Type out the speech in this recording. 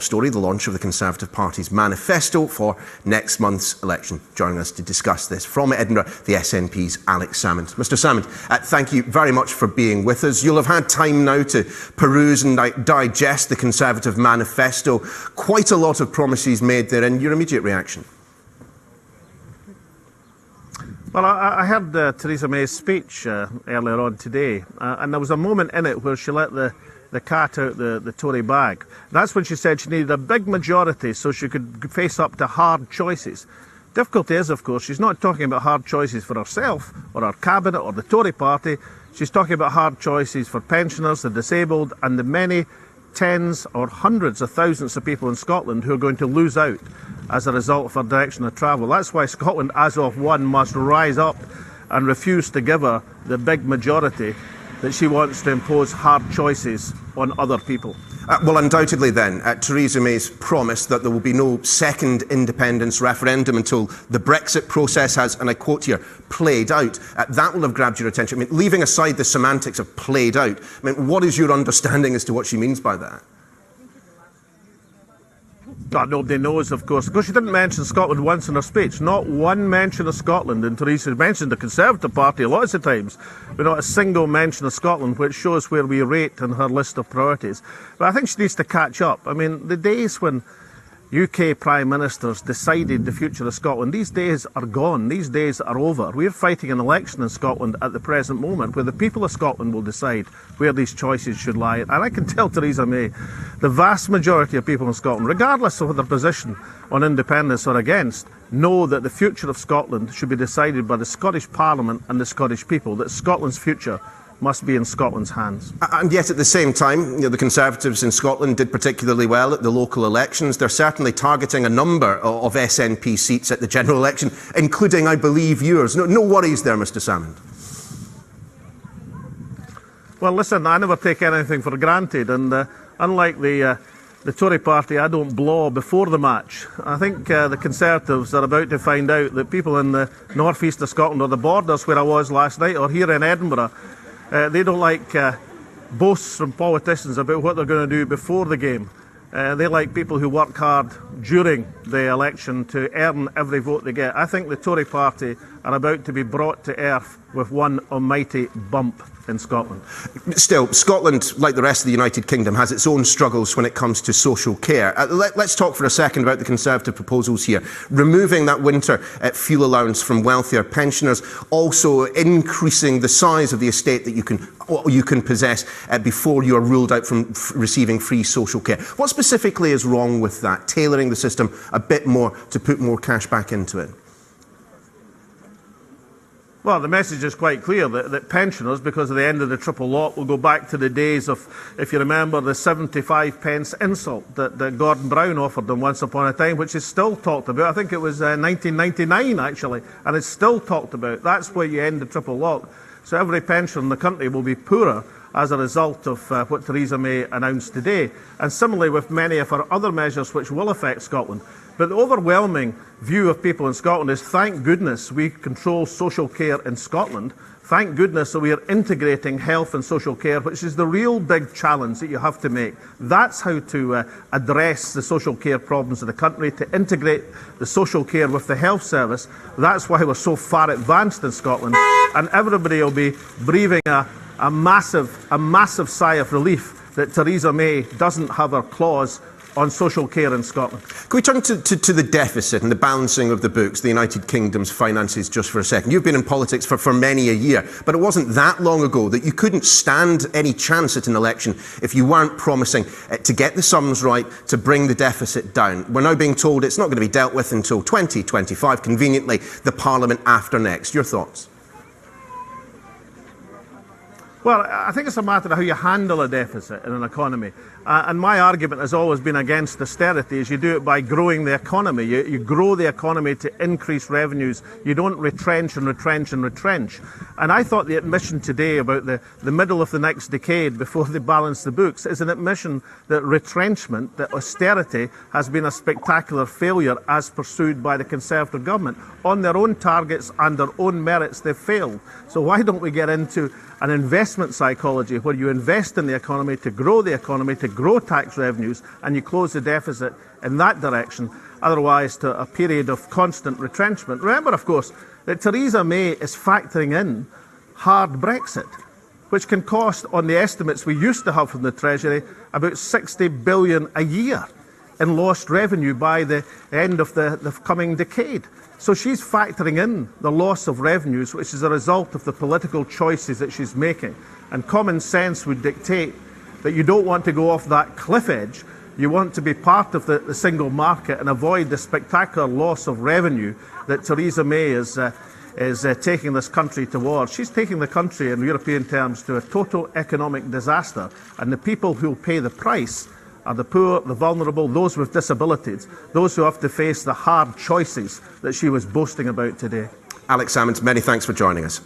story, the launch of the Conservative Party's Manifesto for next month's election. Joining us to discuss this from Edinburgh, the SNP's Alex Salmond. Mr Salmond, thank you very much for being with us. You'll have had time now to peruse and digest the Conservative Manifesto. Quite a lot of promises made there, and your immediate reaction? Well, I heard Theresa May's speech earlier on today, and there was a moment in it where she let the cat out the Tory bag. That's when she said she needed a big majority so she could face up to hard choices. Difficulty is, of course, she's not talking about hard choices for herself or her cabinet or the Tory party. She's talking about hard choices for pensioners, the disabled, and the many tens or hundreds of thousands of people in Scotland who are going to lose out as a result of her direction of travel. That's why Scotland, as of one, must rise up and refuse to give her the big majority that she wants to impose hard choices on other people. Well, undoubtedly then, Theresa May's promise that there will be no second independence referendum until the Brexit process has, and I quote here, played out. That will have grabbed your attention. I mean, leaving aside the semantics of played out, I mean, what is your understanding as to what she means by that? God, nobody knows, of course. Of course, she didn't mention Scotland once in her speech. Not one mention of Scotland. And Theresa mentioned the Conservative Party lots of times, but not a single mention of Scotland, which shows where we rate in her list of priorities. But I think she needs to catch up. I mean, the days when UK Prime Ministers decided the future of Scotland, these days are gone. These days are over. We're fighting an election in Scotland at the present moment where the people of Scotland will decide where these choices should lie. And I can tell Theresa May, the vast majority of people in Scotland, regardless of their position on independence or against, know that the future of Scotland should be decided by the Scottish Parliament and the Scottish people, that Scotland's future must be in Scotland's hands. And yet at the same time, you know, the Conservatives in Scotland did particularly well at the local elections. They're certainly targeting a number of SNP seats at the general election, including, I believe, yours. No worries there, Mr Salmond. Well, listen, I never take anything for granted, and unlike the Tory party, I don't blow before the match. I think the Conservatives are about to find out that people in the north-east of Scotland, or the borders where I was last night, or here in Edinburgh, they don't like boasts from politicians about what they're going to do before the game. They like people who work hard during the election to earn every vote they get. I think the Tory party are about to be brought to earth with one almighty bump in Scotland. Still, Scotland, like the rest of the United Kingdom, has its own struggles when it comes to social care. Let's talk for a second about the Conservative proposals here. Removing that winter fuel allowance from wealthier pensioners, also increasing the size of the estate that you can possess before you are ruled out from receiving free social care. What specifically is wrong with that? Tailoring the system a bit more to put more cash back into it? Well, the message is quite clear that pensioners, because of the end of the triple lock, will go back to the days of, if you remember, the 75 pence insult that Gordon Brown offered them once upon a time, which is still talked about. I think it was 1999, actually, and it's still talked about. That's where you end the triple lock. So every pensioner in the country will be poorer as a result of what Theresa May announced today. And similarly with many of her other measures which will affect Scotland. But the overwhelming view of people in Scotland is, thank goodness we control social care in Scotland. Thank goodness that we are integrating health and social care, which is the real big challenge that you have to make. That's how to address the social care problems of the country, to integrate the social care with the health service. That's why we're so far advanced in Scotland. And everybody will be breathing a massive sigh of relief that Theresa May doesn't have her clause on social care in Scotland. Can we turn to the deficit and the balancing of the books, the United Kingdom's finances, just for a second? You've been in politics for many a year, but it wasn't that long ago that you couldn't stand any chance at an election if you weren't promising to get the sums right, to bring the deficit down. We're now being told it's not going to be dealt with until 2025, conveniently the Parliament after next. Your thoughts? Well, I think it's a matter of how you handle a deficit in an economy. And my argument has always been against austerity, is you do it by growing the economy. You grow the economy to increase revenues. You don't retrench and retrench and retrench. And I thought the admission today about the middle of the next decade before they balance the books is an admission that retrenchment, that austerity has been a spectacular failure as pursued by the Conservative government. On their own targets and their own merits, they've failed. So why don't we get into an investment psychology where you invest in the economy to grow the economy, to grow tax revenues and you close the deficit in that direction, otherwise to a period of constant retrenchment. Remember, of course, that Theresa May is factoring in hard Brexit, which can cost, on the estimates we used to have from the Treasury, about $60 billion a year in lost revenue by the end of the coming decade. So she's factoring in the loss of revenues, which is a result of the political choices that she's making. And common sense would dictate that you don't want to go off that cliff edge. You want to be part of the single market and avoid the spectacular loss of revenue that Theresa May is taking this country towards. She's taking the country, in European terms, to a total economic disaster. And the people who will pay the price are the poor, the vulnerable, those with disabilities, those who have to face the hard choices that she was boasting about today. Alex Salmons, many thanks for joining us.